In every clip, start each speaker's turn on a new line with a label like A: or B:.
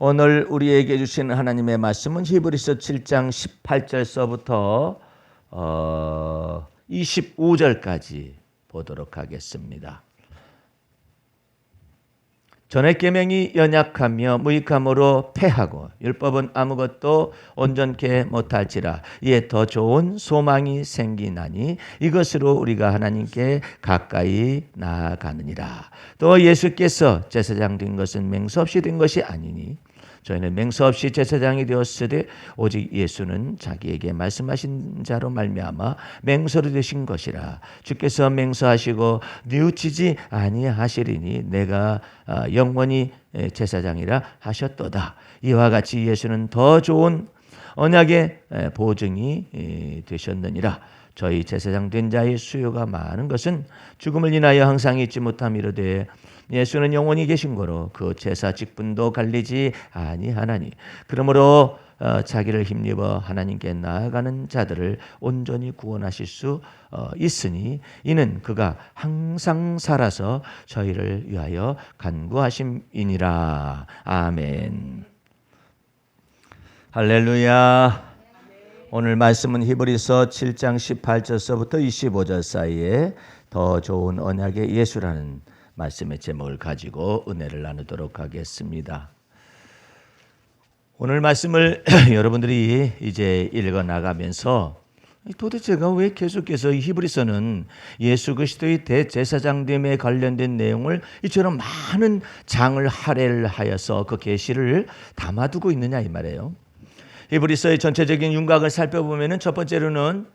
A: 오늘 우리에게 주신 하나님의 말씀은 히브리서 7장 18절서부터 25절까지 보도록 하겠습니다. 전의 계명이 연약하며 무익함으로 패하고 율법은 아무것도 온전케 못할지라 이에 더 좋은 소망이 생기나니 이것으로 우리가 하나님께 가까이 나아가느니라. 또 예수께서 제사장 된 것은 맹세 없이 된 것이 아니니 저희는 맹세 없이 제사장이 되었으되 오직 예수는 자기에게 말씀하신 자로 말미암아 맹세로 되신 것이라. 주께서 맹세하시고 뉘우치지 아니하시리니 내가 영원히 제사장이라 하셨도다. 이와 같이 예수는 더 좋은 언약의 보증이 되셨느니라. 저희 제사장 된 자의 수요가 많은 것은 죽음을 인하여 항상 잊지 못함이로되 예수는 영원히 계신 거로 그 제사 직분도 갈리지 아니하나니 그러므로 자기를 힘입어 하나님께 나아가는 자들을 온전히 구원하실 수 있으니 이는 그가 항상 살아서 저희를 위하여 간구하심이니라. 아멘. 할렐루야. 오늘 말씀은 히브리서 7장 18절서부터 25절 사이에 더 좋은 언약의 예수라는 말씀의 제목을 가지고 은혜를 나누도록 하겠습니다. 오늘 말씀을 여러분들이 이제 읽어 나가면서 도대체가 왜 계속해서 히브리서는 예수 그리스도의 대제사장됨에 관련된 내용을 이처럼 많은 장을 할애를 하여서 그 계시를 담아두고 있느냐 이 말이에요. 히브리서의 전체적인 윤곽을 살펴보면 첫 번째로는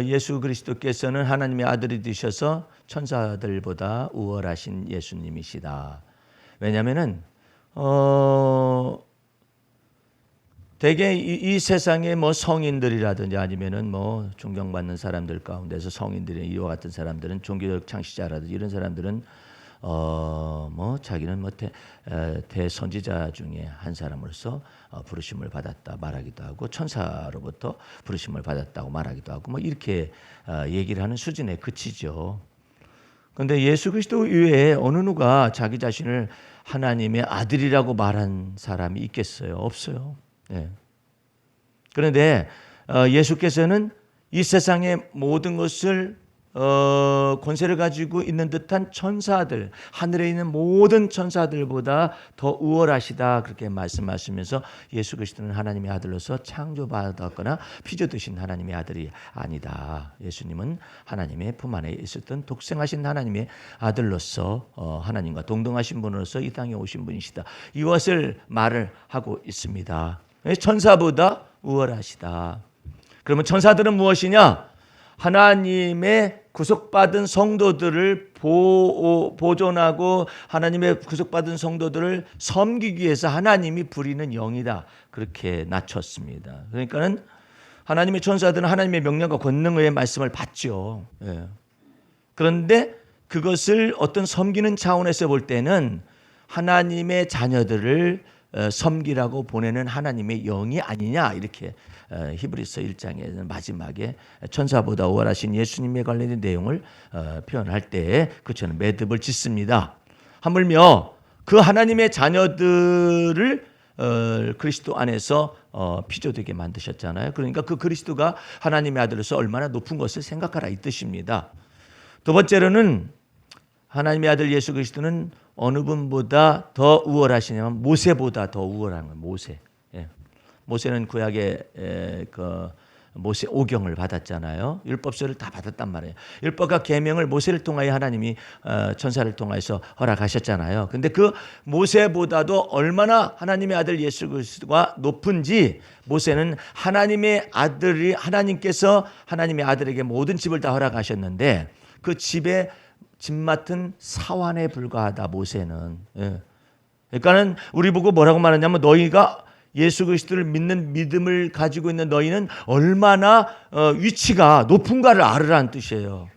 A: 예수 그리스도께서는 하나님의 아들이 되셔서 천사들보다 우월하신 예수님이시다. 왜냐하면은 대개 이 세상의 뭐 성인들이라든지 아니면은 뭐 존경받는 사람들 가운데서 성인들이 이와 같은 사람들은 종교적 창시자라든지 이런 사람들은 뭐 자기는 뭐 대선지자 중에 한 사람으로서 부르심을 받았다 말하기도 하고 천사로부터 부르심을 받았다고 말하기도 하고 뭐 이렇게 얘기를 하는 수준에 그치죠. 그런데 예수 그리스도 외에 어느 누가 자기 자신을 하나님의 아들이라고 말한 사람이 있겠어요? 없어요. 네. 그런데 예수께서는 이 세상의 모든 것을 권세를 가지고 있는 듯한 천사들, 하늘에 있는 모든 천사들보다 더 우월하시다 그렇게 말씀하시면서 예수 그리스도는 하나님의 아들로서 창조받았거나 피조되신 하나님의 아들이 아니다. 예수님은 하나님의 품 안에 있었던 독생하신 하나님의 아들로서 하나님과 동등하신 분으로서 이 땅에 오신 분이시다. 이것을 말을 하고 있습니다. 천사보다 우월하시다. 그러면 천사들은 무엇이냐? 하나님의 구속받은 성도들을 보존하고 하나님의 구속받은 성도들을 섬기기 위해서 하나님이 부리는 영이다. 그렇게 낮췄습니다. 그러니까는 하나님의 천사들은 하나님의 명령과 권능의 말씀을 받죠. 예. 그런데 그것을 어떤 섬기는 차원에서 볼 때는 하나님의 자녀들을 섬기라고 보내는 하나님의 영이 아니냐 이렇게 히브리서 1장에는 마지막에 천사보다 우월하신 예수님에 관련된 내용을 표현할 때 그처럼 매듭을 짓습니다. 하물며 그 하나님의 자녀들을 그리스도 안에서 피조되게 만드셨잖아요. 그러니까 그 그리스도가 하나님의 아들로서 얼마나 높은 것을 생각하라 이 뜻입니다. 두 번째로는 하나님의 아들 예수 그리스도는 어느 분보다 더 우월하시냐면 모세보다 더 우월한 거예요. 모세. 예. 모세는 구약의 모세 오경을 받았잖아요. 율법서를 다 받았단 말이에요. 율법과 계명을 모세를 통하여 하나님이 천사를 통해서 허락하셨잖아요. 근데 그 모세보다도 얼마나 하나님의 아들 예수 그리스도가 높은지 모세는 하나님의 아들이 하나님께서 하나님의 아들에게 모든 집을 다 허락하셨는데 그 집에 집 맡은 사환에 불과하다 모세는. 예. 그러니까는 우리 보고 뭐라고 말하냐면 너희가 예수 그리스도를 믿는 믿음을 가지고 있는 너희는 얼마나 위치가 높은가를 알으라는 뜻이에요.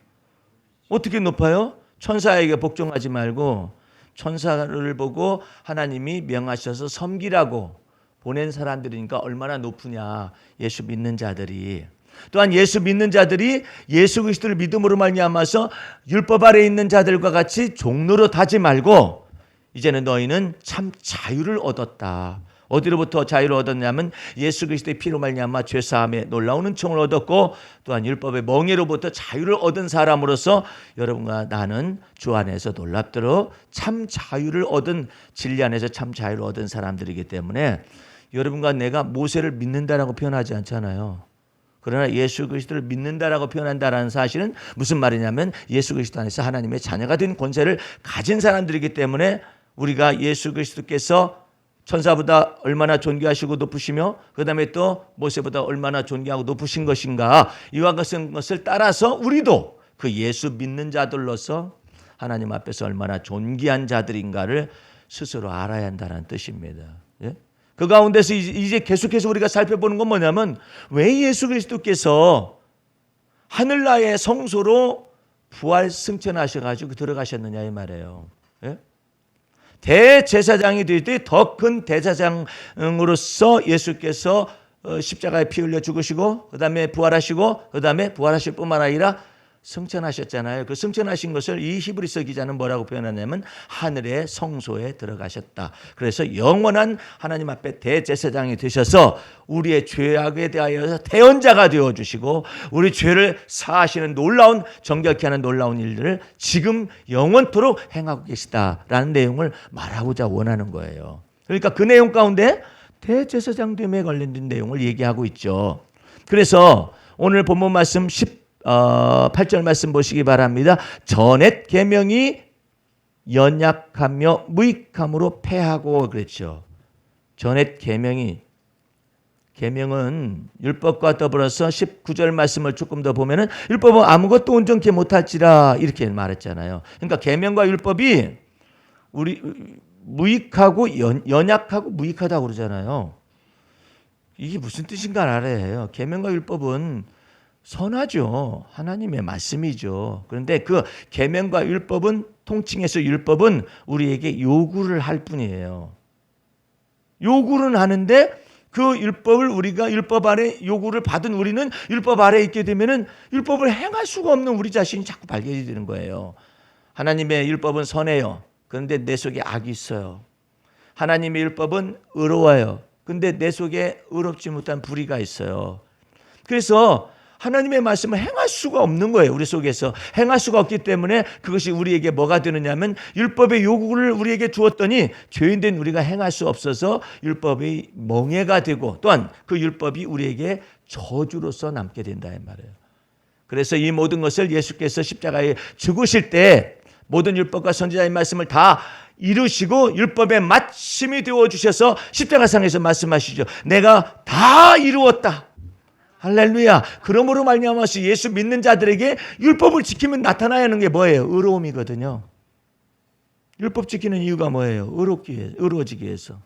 A: 어떻게 높아요? 천사에게 복종하지 말고 천사를 보고 하나님이 명하셔서 섬기라고 보낸 사람들이니까 얼마나 높으냐. 예수 믿는 자들이. 또한 예수 믿는 자들이 예수 그리스도를 믿음으로 말미암아서 율법 아래 있는 자들과 같이 종노릇 하지 말고 이제는 너희는 참 자유를 얻었다. 어디로부터 자유를 얻었냐면 예수 그리스도의 피로 말미암아 죄 사함에 놀라운 은총을 얻었고 또한 율법의 멍에로부터 자유를 얻은 사람으로서 여러분과 나는 주 안에서 놀랍도록 참 자유를 얻은 진리 안에서 참 자유를 얻은 사람들이기 때문에 여러분과 내가 모세를 믿는다라고 표현하지 않잖아요. 그러나 예수 그리스도를 믿는다라고 표현한다라는 사실은 무슨 말이냐면 예수 그리스도 안에서 하나님의 자녀가 된 권세를 가진 사람들이기 때문에 우리가 예수 그리스도께서 천사보다 얼마나 존귀하시고 높으시며 그 다음에 또 모세보다 얼마나 존귀하고 높으신 것인가 이와 같은 것을 따라서 우리도 그 예수 믿는 자들로서 하나님 앞에서 얼마나 존귀한 자들인가를 스스로 알아야 한다는 뜻입니다. 예? 그 가운데서 이제 계속해서 우리가 살펴보는 건 뭐냐면 왜 예수 그리스도께서 하늘나라의 성소로 부활 승천하셔가지고 들어가셨느냐 이 말이에요. 예? 대제사장이 될 때 더 큰 대제사장으로서 예수께서 십자가에 피 흘려 죽으시고 그 다음에 부활하시고 그 다음에 부활하실 뿐만 아니라 승천하셨잖아요. 그 승천하신 것을 이 히브리서 기자는 뭐라고 표현하냐면 하늘의 성소에 들어가셨다. 그래서 영원한 하나님 앞에 대제사장이 되셔서 우리의 죄악에 대하여 대언자가 되어주시고 우리 죄를 사하시는 놀라운 정결케 하는 놀라운 일들을 지금 영원토록 행하고 계시다라는 내용을 말하고자 원하는 거예요. 그러니까 그 내용 가운데 대제사장됨에 관련된 내용을 얘기하고 있죠. 그래서 오늘 본문 말씀 8절 말씀 보시기 바랍니다. 전옛 계명이 연약하며 무익함으로 패하고 그랬죠. 전옛 계명은 율법과 더불어서 19절 말씀을 조금 더 보면은 율법은 아무것도 온전케 못할지라 이렇게 말했잖아요. 그러니까 계명과 율법이 우리 무익하고 연약하고 무익하다고 그러잖아요. 이게 무슨 뜻인가 알아야 해요. 계명과 율법은 선하죠. 하나님의 말씀이죠. 그런데 그 계명과 율법은 통칭해서 율법은 우리에게 요구를 할 뿐이에요. 요구는 하는데 그 율법을 우리가 율법 아래 요구를 받은 우리는 율법 아래 있게 되면은 율법을 행할 수가 없는 우리 자신이 자꾸 발견이 되는 거예요. 하나님의 율법은 선해요. 그런데 내 속에 악이 있어요. 하나님의 율법은 의로워요. 그런데 내 속에 의롭지 못한 불의가 있어요. 그래서 하나님의 말씀을 행할 수가 없는 거예요. 우리 속에서 행할 수가 없기 때문에 그것이 우리에게 뭐가 되느냐면 율법의 요구를 우리에게 주었더니 죄인된 우리가 행할 수 없어서 율법의 멍해가 되고 또한 그 율법이 우리에게 저주로서 남게 된다 이 말이에요. 그래서 이 모든 것을 예수께서 십자가에 죽으실 때 모든 율법과 선지자의 말씀을 다 이루시고 율법의 마침이 되어주셔서 십자가상에서 말씀하시죠. 내가 다 이루었다. 할렐루야. 그러므로 말미암아서 예수 믿는 자들에게 율법을 지키면 나타나야 하는 게 뭐예요? 의로움이거든요. 율법 지키는 이유가 뭐예요? 의로워지기 위해서.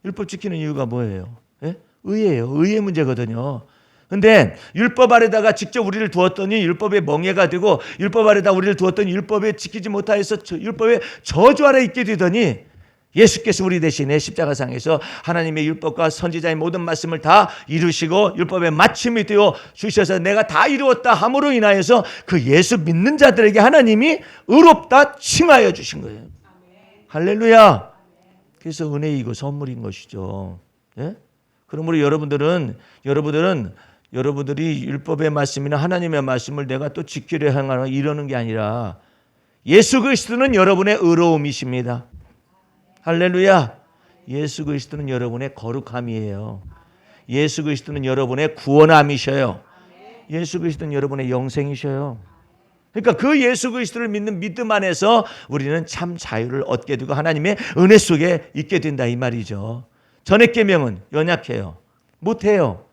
A: 율법 지키는 이유가 뭐예요? 예? 의예요. 의의 문제거든요. 근데 율법 아래다가 직접 우리를 두었더니 율법의 멍해가 되고 율법 아래다 우리를 두었더니 율법에 지키지 못하여서 율법의 저주 아래 있게 되더니 예수께서 우리 대신에 십자가상에서 하나님의 율법과 선지자의 모든 말씀을 다 이루시고 율법의 마침이 되어 주셔서 내가 다 이루었다 함으로 인하여서 그 예수 믿는 자들에게 하나님이 의롭다 칭하여 주신 거예요. 할렐루야. 그래서 은혜이고 선물인 것이죠. 예? 그러므로 여러분들이 율법의 말씀이나 하나님의 말씀을 내가 또 지키려 하거나 이러는 게 아니라 예수 그리스도는 여러분의 의로움이십니다. 할렐루야. 예수 그리스도는 여러분의 거룩함이에요. 예수 그리스도는 여러분의 구원함이셔요. 예수 그리스도는 여러분의 영생이셔요. 그러니까 그 예수 그리스도를 믿는 믿음 안에서 우리는 참 자유를 얻게 되고 하나님의 은혜 속에 있게 된다 이 말이죠. 전액 계명은 연약해요. 못해요.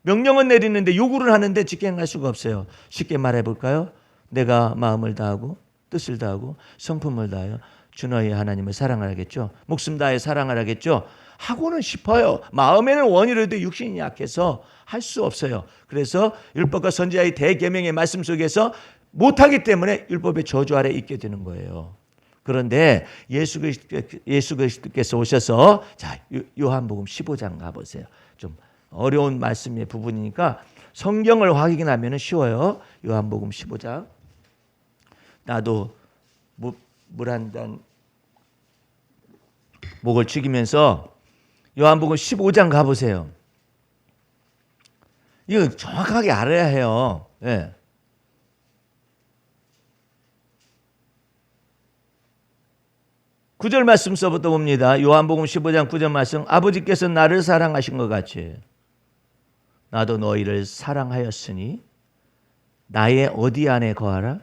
A: 명령은 내리는데 요구를 하는데 직행할 수가 없어요. 쉽게 말해 볼까요? 내가 마음을 다하고 뜻을 다하고 성품을 다하여 주 너희 하나님을 사랑하라겠죠. 목숨 다해 사랑하라겠죠. 하고는 싶어요. 마음에는 원이라도 육신이 약해서 할 수 없어요. 그래서 율법과 선지자의 대계명의 말씀 속에서 못하기 때문에 율법의 저주 아래 있게 되는 거예요. 그런데 예수 그리스도께서 오셔서 자 요한복음 15장 가보세요. 좀 어려운 말씀의 부분이니까 성경을 확인하면 쉬워요. 요한복음 15장. 나도 물 한 잔 목을 축이면서 요한복음 15장 가보세요. 이거 정확하게 알아야 해요. 예. 구절 말씀 써부터 봅니다. 요한복음 15장 9절 말씀. 아버지께서 나를 사랑하신 것 같이 나도 너희를 사랑하였으니 나의 어디 안에 거하라?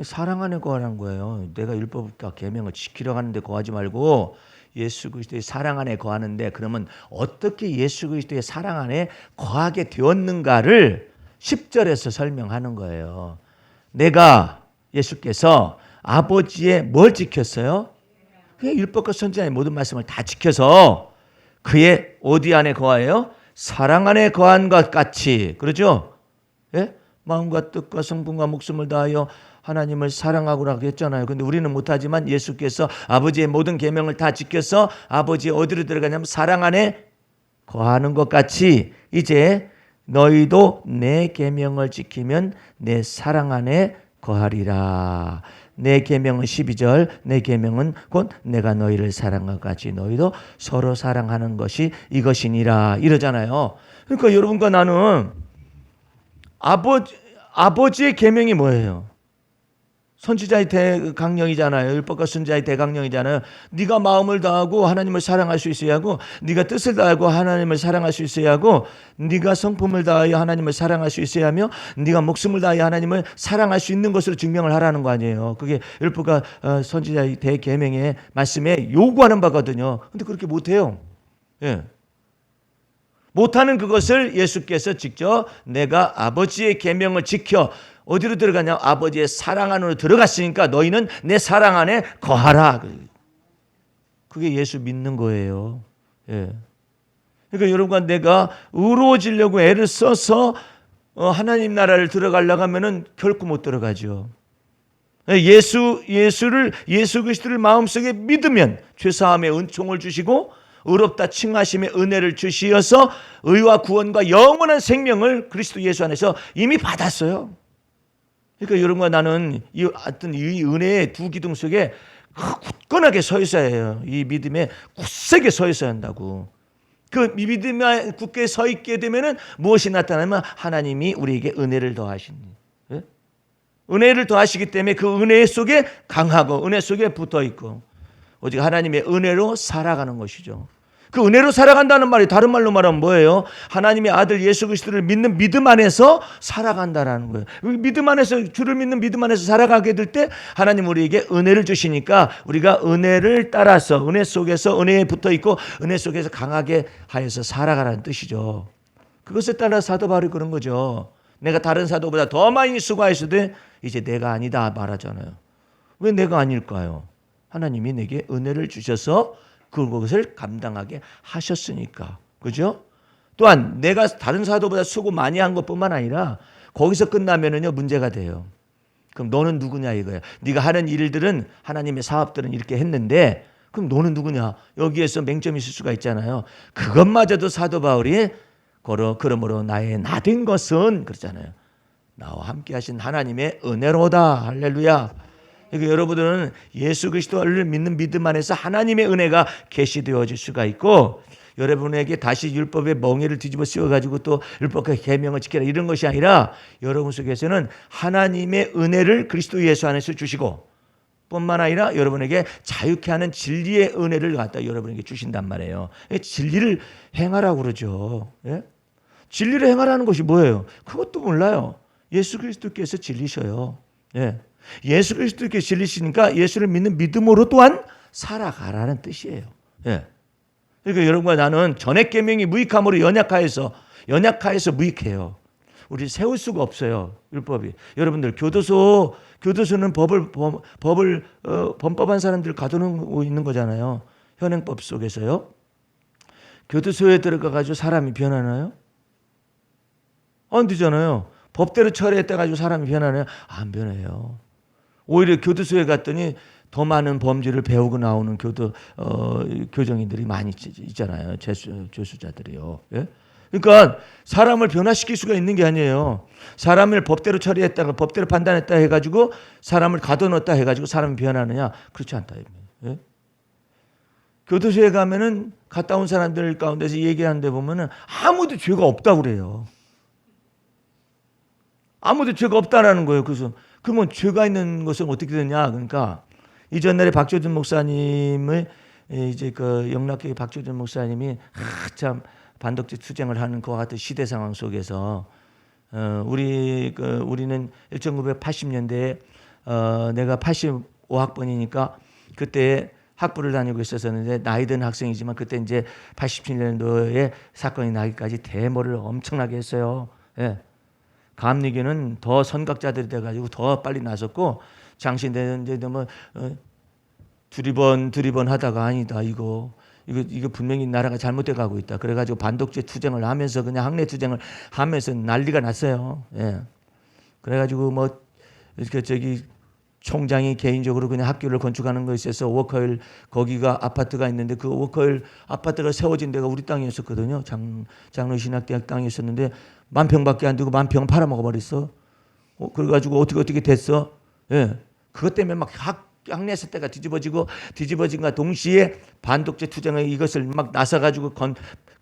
A: 사랑 안에 거하라는 거예요. 내가 율법과 계명을 지키려고 하는데 거하지 말고 예수 그리스도의 사랑 안에 거하는데, 그러면 어떻게 예수 그리스도의 사랑 안에 거하게 되었는가를 10절에서 설명하는 거예요. 내가, 예수께서 아버지의 뭘 지켰어요? 그의 율법과 선지자의 모든 말씀을 다 지켜서 그의 어디 안에 거하여? 사랑 안에 거한 것 같이. 그러죠? 예? 마음과 뜻과 성품과 목숨을 다하여 하나님을 사랑하고라고 했잖아요. 근데 우리는 못하지만 예수께서 아버지의 모든 계명을 다 지켜서 아버지 어디로 들어가냐면 사랑 안에 거하는 것 같이 이제 너희도 내 계명을 지키면 내 사랑 안에 거하리라. 내 계명은 12절, 내 계명은 곧 내가 너희를 사랑한 것 같이 너희도 서로 사랑하는 것이 이것이니라 이러잖아요. 그러니까 여러분과 나는 아버지의 계명이 뭐예요? 선지자의 대강령이잖아요. 율법과 선지자의 대강령이잖아요. 네가 마음을 다하고 하나님을 사랑할 수 있어야 하고, 네가 뜻을 다하고 하나님을 사랑할 수 있어야 하고, 네가 성품을 다하여 하나님을 사랑할 수 있어야 하며, 네가 목숨을 다하여 하나님을 사랑할 수 있는 것으로 증명을 하라는 거 아니에요. 그게 율법과 선지자의 대계명의 말씀에 요구하는 바거든요. 근데 그렇게 못해요. 예. 못하는 그것을 예수께서 직접 내가 아버지의 계명을 지켜 어디로 들어가냐? 아버지의 사랑 안으로 들어갔으니까 너희는 내 사랑 안에 거하라. 그게 예수 믿는 거예요. 예. 그러니까 여러분과 내가 의로워지려고 애를 써서 하나님 나라를 들어가려고 하면은 결코 못 들어가죠. 예수 그리스도를 마음속에 믿으면 죄사함의 은총을 주시고 의롭다 칭하심의 은혜를 주시어서 의와 구원과 영원한 생명을 그리스도 예수 안에서 이미 받았어요. 그러니까 여러분과 나는 이 은혜의 두 기둥 속에 굳건하게 서 있어야 해요. 이 믿음에 굳세게 서 있어야 한다고. 그 믿음에 굳게 서 있게 되면은 무엇이 나타나면 하나님이 우리에게 은혜를 더하시니. 예? 은혜를 더하시기 때문에 그 은혜 속에 강하고 은혜 속에 붙어 있고 오직 하나님의 은혜로 살아가는 것이죠. 그 은혜로 살아간다는 말이 다른 말로 말하면 뭐예요? 하나님의 아들 예수 그리스도를 믿는 믿음 안에서 살아간다라는 거예요. 믿음 안에서, 주를 믿는 믿음 안에서 살아가게 될 때 하나님 우리에게 은혜를 주시니까 우리가 은혜를 따라서 은혜 속에서 은혜에 붙어 있고 은혜 속에서 강하게 하여서 살아가라는 뜻이죠. 그것에 따라 사도 바울이 그런 거죠. 내가 다른 사도보다 더 많이 수고하였으되 이제 내가 아니다 말하잖아요. 왜 내가 아닐까요? 하나님이 내게 은혜를 주셔서 그것을 감당하게 하셨으니까. 그죠? 또한 내가 다른 사도보다 수고 많이 한 것뿐만 아니라 거기서 끝나면은요 문제가 돼요. 그럼 너는 누구냐 이거야. 네가 하는 일들은 하나님의 사업들은 이렇게 했는데 그럼 너는 누구냐? 여기에서 맹점이 있을 수가 있잖아요. 그것마저도 사도 바울이 그러므로 나의 나된 것은 그렇잖아요. 나와 함께 하신 하나님의 은혜로다. 할렐루야. 그러니까 여러분들은 예수 그리스도를 믿는 믿음 안에서 하나님의 은혜가 계시되어질 수가 있고, 여러분에게 다시 율법의 멍에를 뒤집어 씌워가지고 또 율법과 계명을 지켜라 이런 것이 아니라 여러분 속에서는 하나님의 은혜를 그리스도 예수 안에서 주시고 뿐만 아니라 여러분에게 자유케 하는 진리의 은혜를 갖다 여러분에게 주신단 말이에요. 진리를 행하라고 그러죠. 예? 진리를 행하라는 것이 뭐예요? 그것도 몰라요. 예수 그리스도께서 진리셔요. 예. 예수 그리스도께 진리시니까 예수를 믿는 믿음으로 또한 살아가라는 뜻이에요. 예. 그러니까 여러분과 나는 전액 계명이 무익함으로 연약하여서 무익해요. 우리 세울 수가 없어요. 율법이. 여러분들 교도소는 범법한 사람들 가두고 있는 거잖아요. 현행법 속에서요. 교도소에 들어가 가지고 사람이 변하나요? 안 되잖아요. 법대로 처리했다 가지고 사람이 변하나요? 안 변해요. 오히려 교도소에 갔더니 더 많은 범죄를 배우고 나오는 교정인들이 많이 있잖아요. 죄수자들이요. 예? 그러니까 사람을 변화시킬 수가 있는 게 아니에요. 사람을 법대로 처리했다가 법대로 판단했다 해가지고 사람을 가둬놓았다 해가지고 사람이 변하느냐? 그렇지 않다. 예? 교도소에 가면은 갔다 온 사람들 가운데서 얘기하는데 보면은 아무도 죄가 없다고 그래요. 아무도 죄가 없다라는 거예요. 그래서 그러면 죄가 있는 것은 어떻게 되냐? 그러니까 이전날에 박조준 목사님을 이제 그 영락교회 박조준 목사님이 참 반독재 투쟁을 하는 그와 같은 시대 상황 속에서 우리는 1980년대에 내가 85학번이니까 그때 학부를 다니고 있었는데 나이 든 학생이지만 그때 이제 87년도에 사건이 나기까지 데모를 엄청나게 했어요. 예. 감리교는 더 선각자들이 돼가지고 더 빨리 나섰고 장신대는 이제 뭐 두리번 하다가 아니다 이거 분명히 나라가 잘못돼 가고 있다. 그래가지고 반독재 투쟁을 하면서 그냥 학내 투쟁을 하면서 난리가 났어요. 예. 그래가지고 뭐 이렇게 총장이 개인적으로 그냥 학교를 건축하는 것에 있어서 워커힐 거기가 아파트가 있는데 그 워커힐 아파트가 세워진 데가 우리 땅이었었거든요. 장로신학대학 땅이었었는데 10,000평밖에 안 되고 10,000평 팔아먹어 버렸어. 그래가지고 어떻게 됐어? 예. 그것 때문에 막 학내 세대가 뒤집어진과 동시에 반독재 투쟁에 이것을 막 나서가지고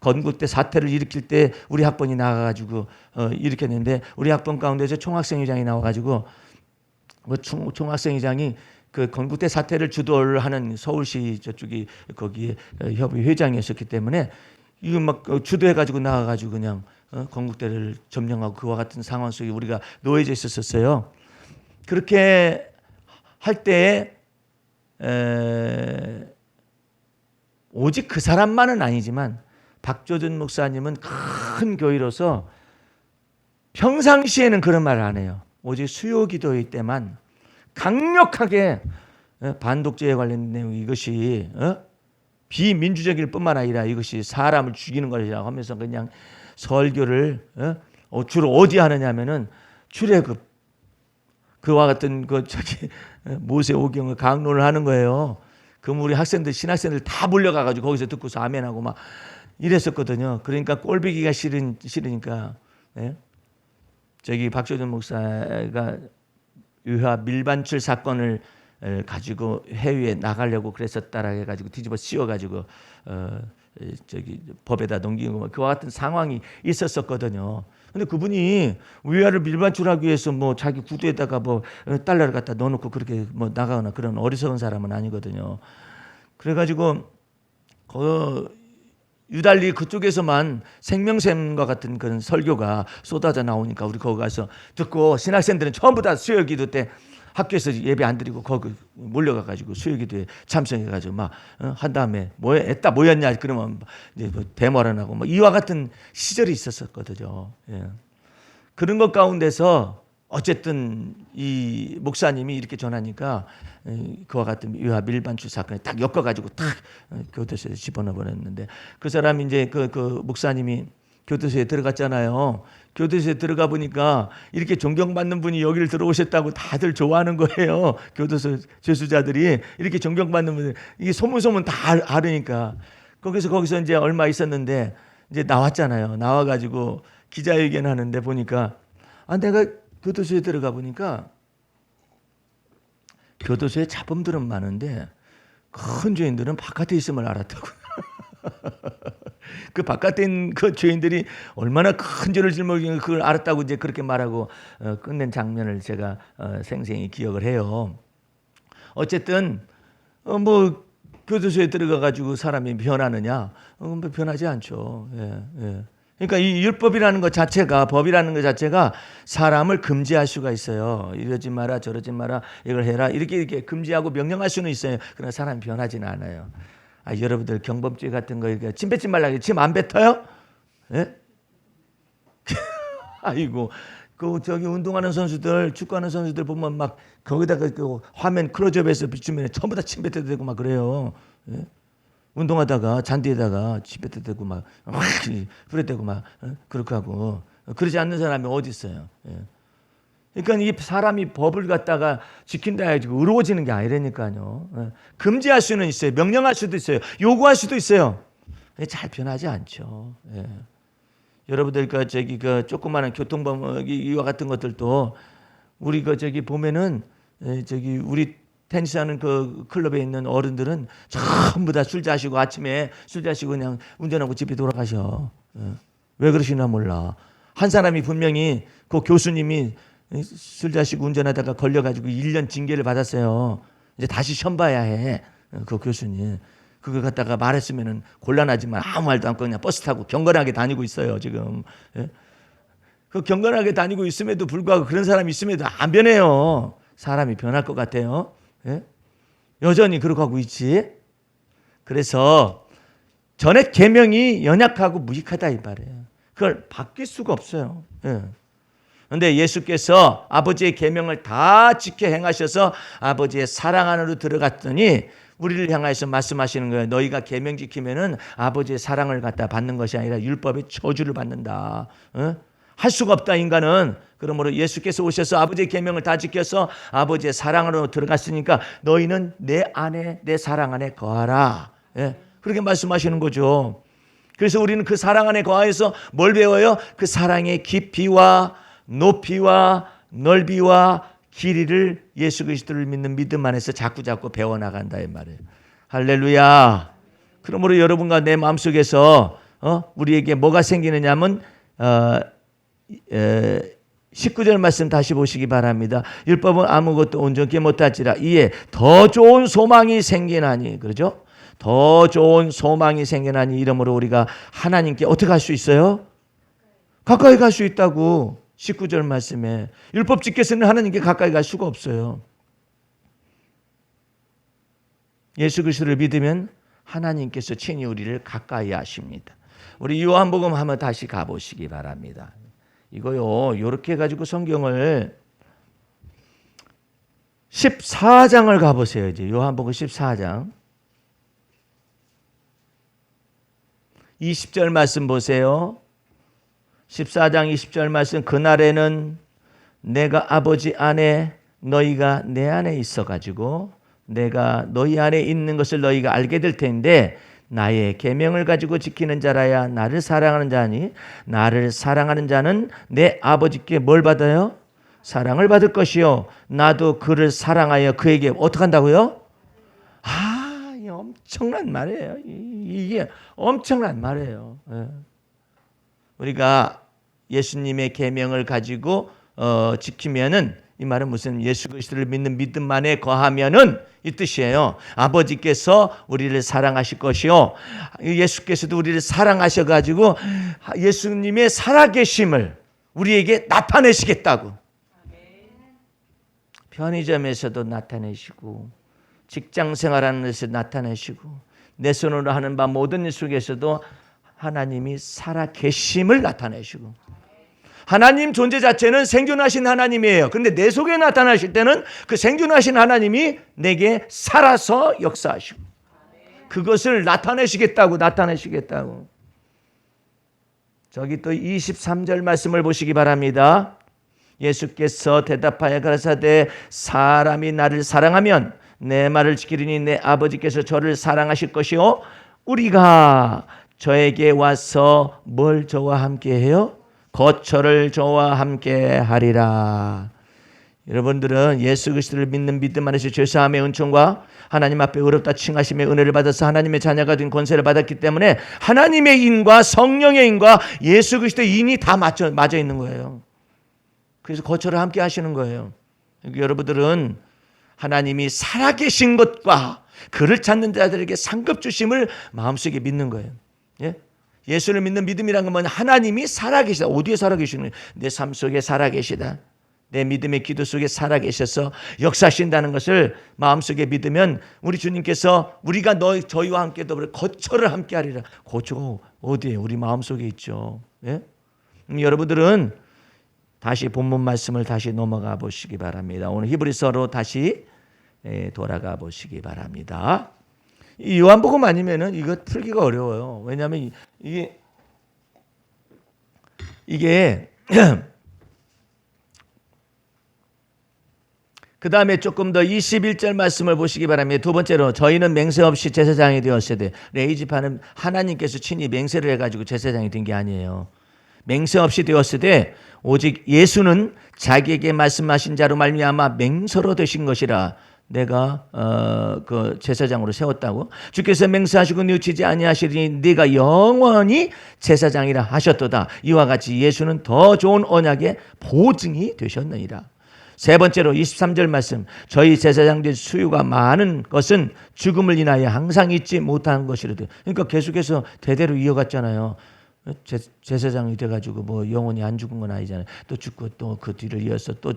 A: 건국대 사태를 일으킬 때 우리 학번이 나가가지고 일으켰는데 우리 학번 가운데서 총학생회장이 나와가지고 그 총학생회장이 그 건국대 사태를 주도를 하는 서울시 저쪽이 거기에 협의 회장이었었기 때문에 이거 막 주도해가지고 나가가지고 그냥 건국대를 점령하고 그와 같은 상황 속에 우리가 놓여져 있었어요. 그렇게 할 때에 오직 그 사람만은 아니지만 박조준 목사님은 큰 교회로서 평상시에는 그런 말을 안 해요. 오직 수요 기도회 때만 강력하게 반독재에 관련된 내용 이것이 비민주적일 뿐만 아니라 이것이 사람을 죽이는 것이라고 하면서 그냥 설교를 주로 어디 하느냐면은 출애굽 그와 같은 모세오경을 강론을 하는 거예요. 그럼 우리 학생들 신학생들 다 몰려가가지고 거기서 듣고서 아멘하고 막 이랬었거든요. 그러니까 꼴보기가 싫으니까. 네? 박조준 목사가 유화 밀반출 사건을 가지고 해외에 나가려고 그랬었다라 해가지고 뒤집어 씌워가지고 법에다 넘기고 그와 같은 상황이 있었었거든요. 근데 그분이 위화를 밀반출하기 위해서 뭐 자기 구두에다가 뭐 달러를 갖다 넣어놓고 그렇게 뭐 나가거나 그런 어리석은 사람은 아니거든요. 그래가지고 유달리 그쪽에서만 생명샘과 같은 그런 설교가 쏟아져 나오니까 우리 거기 가서 듣고 신학생들은 전부 다 수요기도 때 학교에서 예배 안 드리고 거기 몰려가가지고 수요기도에 참석해가지고 막 한 다음에 애따 뭐였냐 그러면 이제 뭐 데모를 하고 뭐 이와 같은 시절이 있었거든요. 예. 그런 것 가운데서 어쨌든 이 목사님이 이렇게 전하니까 그와 같은 유아 밀반출 사건에 딱 엮어가지고 딱 교도소에 집어넣어 버렸는데 그 사람이 이제 그 목사님이 교도소에 들어갔잖아요. 교도소에 들어가 보니까 이렇게 존경받는 분이 여기를 들어오셨다고 다들 좋아하는 거예요. 교도소 죄수자들이 이렇게 존경받는 분들 이게 소문 다 알으니까 거기서 이제 얼마 있었는데 이제 나왔잖아요. 나와가지고 기자회견 하는데 보니까 내가 교도소에 들어가 보니까 교도소에 자범들은 많은데 큰 죄인들은 바깥에 있음을 알았다고. 그 바깥에 있는 그 죄인들이 얼마나 큰 죄를 짊어지는 그걸 알았다고 이제 그렇게 말하고 끝낸 장면을 제가 생생히 기억을 해요. 어쨌든 뭐 교도소에 들어가 가지고 사람이 변하느냐? 변하지 않죠. 예. 그러니까 이 율법이라는 것 자체가 법이라는 것 자체가 사람을 금지할 수가 있어요. 이러지 마라 저러지 마라 이걸 해라 이렇게 금지하고 명령할 수는 있어요. 그러나 사람이 변하지는 않아요. 여러분들 경범죄 같은 거 침 뱉지 말라고 침 안 뱉어요? 예? 아이고 운동하는 선수들 축구하는 선수들 보면 막 거기다가 그 화면 클로즈업해서 비추면 전부 다 침 뱉어도 되고 막 그래요. 예? 운동하다가 잔디에다가 침 뱉어도 되고 막 뿌려대고 막 그렇게 하고 그러지 않는 사람이 어디 있어요? 예. 그러니까 이 사람이 법을 갖다가 지킨다 해가지고 의로워지는 게 아니라니까요. 예. 금지할 수는 있어요. 명령할 수도 있어요. 요구할 수도 있어요. 잘 변하지 않죠. 예. 여러분들 그 조그마한 교통범 이와 같은 것들도 우리 보면은 우리 테니스하는 그 클럽에 있는 어른들은 전부 다 술 자시고 아침에 술 자시고 그냥 운전하고 집에 돌아가셔. 왜 그러시나 몰라. 한 사람이 분명히 그 교수님이 술 자시고 운전하다가 걸려가지고 1년 징계를 받았어요. 이제 다시 시험 봐야 해. 그 교수님. 그걸 갖다가 말했으면은 곤란하지만 아무 말도 않고 그냥 버스 타고 경건하게 다니고 있어요, 지금. 그 경건하게 다니고 있음에도 불구하고 그런 사람이 있음에도 안 변해요. 사람이 변할 것 같아요. 여전히 그러고 하고 있지. 그래서 전에 계명이 연약하고 무익하다 이 말이에요. 그걸 바뀔 수가 없어요. 그런데 예수께서 아버지의 계명을 다 지켜 행하셔서 아버지의 사랑 안으로 들어갔더니 우리를 향하여서 말씀하시는 거예요. 너희가 계명 지키면은 아버지의 사랑을 갖다 받는 것이 아니라 율법의 저주를 받는다. 할 수가 없다 인간은. 그러므로 예수께서 오셔서 아버지의 계명을 다 지켜서 아버지의 사랑으로 들어갔으니까 너희는 내 안에 내 사랑 안에 거하라. 그렇게 말씀하시는 거죠. 그래서 우리는 그 사랑 안에 거하여서 뭘 배워요? 그 사랑의 깊이와 높이와 넓이와 길이를 예수 그리스도를 믿는 믿음 안에서 자꾸자꾸 배워나간다 이 말이에요. 할렐루야. 그러므로 여러분과 내 마음속에서 우리에게 뭐가 생기느냐 하면 19절 말씀 다시 보시기 바랍니다. 율법은 아무것도 온전케 못할지라 이에 더 좋은 소망이 생기나니. 그러죠? 더 좋은 소망이 생기나니 이러므로 우리가 하나님께 어떻게 할 수 있어요? 가까이 갈 수 있다고. 19절 말씀에 율법 지켜서는 하나님께 가까이 갈 수가 없어요. 예수 그리스도를 믿으면 하나님께서 친히 우리를 가까이 하십니다. 우리 요한복음 한번 다시 가보시기 바랍니다. 이거요, 이렇게 해가지고 성경을 14장을 가보세요. 이제 요한복음 14장 20절 말씀 보세요. 14장 20절 말씀. 그날에는 내가 아버지 안에 너희가 내 안에 있어가지고 내가 너희 안에 있는 것을 너희가 알게 될 텐데 나의 계명을 가지고 지키는 자라야 나를 사랑하는 자니 나를 사랑하는 자는 내 아버지께 뭘 받아요? 사랑을 받을 것이요 나도 그를 사랑하여 그에게 어떻게 한다고요? 이게 엄청난 말이에요. 이게 엄청난 말이에요. 우리가 예수님의 계명을 가지고 지키면은 이 말은 무슨 예수 그리스도를 믿는 믿음만에 거하면은 이 뜻이에요. 아버지께서 우리를 사랑하실 것이요 예수께서도 우리를 사랑하셔 가지고 예수님의 살아계심을 우리에게 나타내시겠다고. 편의점에서도 나타내시고 직장 생활하는 데서 나타내시고 내 손으로 하는 바 모든 일 속에서도 하나님이 살아계심을 나타내시고 하나님 존재 자체는 생존하신 하나님이에요. 그런데 내 속에 나타나실 때는 그 생존하신 하나님이 내게 살아서 역사하시고 그것을 나타내시겠다고. 저기 또 23절 말씀을 보시기 바랍니다. 예수께서 대답하여 가라사대 사람이 나를 사랑하면 내 말을 지키리니 내 아버지께서 저를 사랑하실 것이요 우리가 저에게 와서 뭘 저와 함께 해요? 거처를 저와 함께 하리라. 여러분들은 예수 그리스도를 믿는 믿음 안에서 죄사함의 은총과 하나님 앞에 의롭다 칭하심의 은혜를 받아서 하나님의 자녀가 된 권세를 받았기 때문에 하나님의 인과 성령의 인과 예수 그리스도의 인이 다 맞아 있는 거예요. 그래서 거처를 함께 하시는 거예요. 여러분들은 하나님이 살아계신 것과 그를 찾는 자들에게 상급 주심을 마음속에 믿는 거예요. 예수를 믿는 믿음이란 건 하나님이 살아계시다. 어디에 살아계시는 거예요? 내 삶 속에 살아계시다. 내 믿음의 기도 속에 살아계셔서 역사하신다는 것을 마음속에 믿으면 우리 주님께서 우리가 저희와 함께 더불어 거처를 함께 하리라. 거처가 어디에? 우리 마음속에 있죠. 여러분들은 다시 본문 말씀을 다시 넘어가 보시기 바랍니다. 오늘 히브리서로 다시 돌아가 보시기 바랍니다. 이 요한복음 아니면은 이거 풀기가 어려워요. 왜냐하면 이게 그 다음에 조금 더 21절 말씀을 보시기 바랍니다. 두 번째로 저희는 맹세 없이 제사장이 되었을 때 레이지파는 하나님께서 친히 맹세를 해가지고 제사장이 된 게 아니에요. 맹세 없이 되었을 때 오직 예수는 자기에게 말씀하신 자로 말미암아 맹세로 되신 것이라. 내가 그 제사장으로 세웠다고. 주께서 맹세하시고 뉘우치지 아니하시리니 네가 영원히 제사장이라 하셨도다. 이와 같이 예수는 더 좋은 언약의 보증이 되셨느니라. 세 번째로 23절 말씀, 저희 제사장들 수요가 많은 것은 죽음을 인하여 항상 잊지 못한 것이로되. 그러니까 계속해서 대대로 이어갔잖아요. 제사장이 돼가지고 뭐 영원히 안 죽은 건 아니잖아요. 또 죽고 또 그 뒤를 이어서 또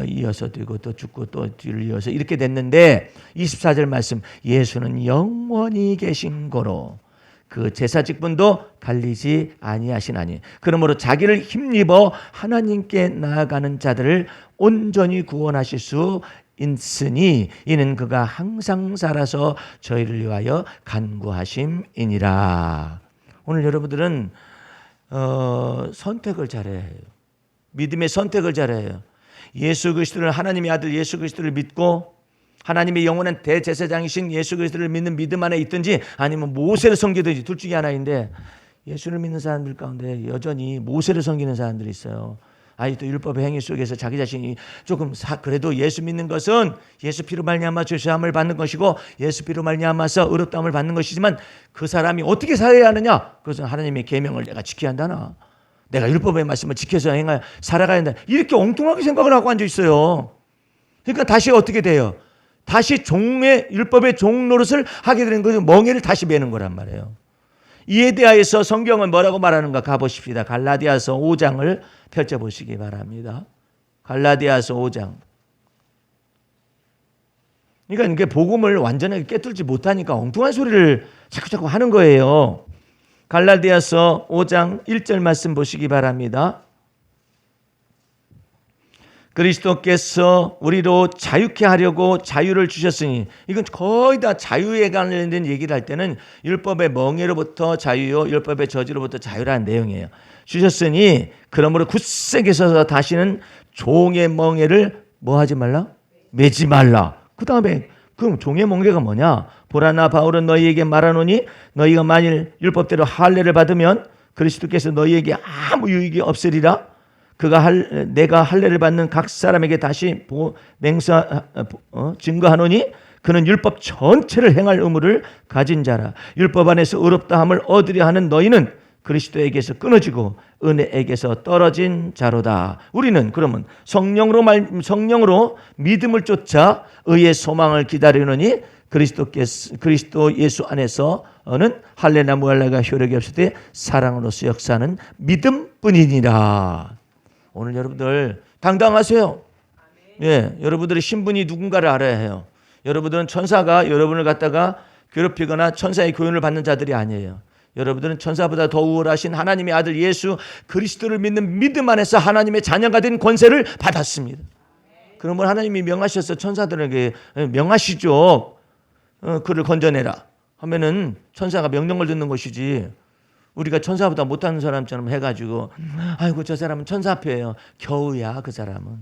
A: 이어서 되고 또 죽고 또 뒤를 이어서 이렇게 됐는데 24절 말씀, 예수는 영원히 계신 거로 그 제사 직분도 갈리지 아니하시나니 그러므로 자기를 힘입어 하나님께 나아가는 자들을 온전히 구원하실 수 있으니 이는 그가 항상 살아서 저희를 위하여 간구하심이니라. 오늘 여러분들은 선택을 잘해야 해요. 믿음의 선택을 잘해야 해요. 예수 그리스도를, 하나님의 아들 예수 그리스도를 믿고 하나님의 영원한 대제사장이신 예수 그리스도를 믿는 믿음 안에 있든지 아니면 모세를 섬기든지 둘 중에 하나인데, 예수를 믿는 사람들 가운데 여전히 모세를 섬기는 사람들이 있어요. 아직도 율법의 행위 속에서 자기 자신이 조금 그래도 예수 믿는 것은 예수 피로 말미암아 죄사함을 받는 것이고 예수 피로 말미암아서 의롭다함을 받는 것이지만 그 사람이 어떻게 살아야 하느냐? 그것은 하나님의 계명을 내가 지켜야 한다나, 내가 율법의 말씀을 지켜서 행하여 살아가야 한다, 이렇게 엉뚱하게 생각을 하고 앉아 있어요. 그러니까 다시 어떻게 돼요? 다시 율법의 종 노릇을 하게 되는 것은 멍에를 다시 매는 거란 말이에요. 이에 대하여서 성경은 뭐라고 말하는가 가보십시다. 갈라디아서 5장을 펼쳐보시기 바랍니다. 갈라디아서 5장. 그러니까 이게 복음을 완전하게 깨뚫지 못하니까 엉뚱한 소리를 자꾸 하는 거예요. 갈라디아서 5장 1절 말씀 보시기 바랍니다. 그리스도께서 우리로 자유케 하려고 자유를 주셨으니, 이건 거의 다 자유에 관련된 얘기를 할 때는 율법의 멍에로부터 자유요 율법의 저주로부터 자유라는 내용이에요. 주셨으니 그러므로 굳세게 서서 다시는 종의 멍에를 뭐 하지 말라? 매지 말라. 그 다음에 그럼 종의 멍에가 뭐냐? 보라, 나 바울은 너희에게 말하노니 너희가 만일 율법대로 할례를 받으면 그리스도께서 너희에게 아무 유익이 없으리라. 내가 할례를 받는 각 사람에게 다시 증거하노니 그는 율법 전체를 행할 의무를 가진 자라. 율법 안에서 의롭다함을 얻으려 하는 너희는 그리스도에게서 끊어지고 은혜에게서 떨어진 자로다. 우리는 그러면 성령으로 믿음을 쫓아 의의 소망을 기다리노니 그리스도 예수 안에서는 할례나 무할례가 효력이 없을 때 사랑으로서 역사하는 믿음뿐이니라. 오늘 여러분들 당당하세요. 예, 여러분들의 신분이 누군가를 알아야 해요. 여러분들은 천사가 여러분을 갖다가 괴롭히거나 천사의 교훈을 받는 자들이 아니에요. 여러분들은 천사보다 더 우월하신 하나님의 아들 예수 그리스도를 믿는 믿음 안에서 하나님의 자녀가 된 권세를 받았습니다. 그러면 하나님이 명하셔서 천사들에게 명하시죠. 그를 건져내라 하면은 천사가 명령을 듣는 것이지, 우리가 천사보다 못하는 사람처럼 해가지고 아이고 저 사람은 천사표예요. 겨우야. 그 사람은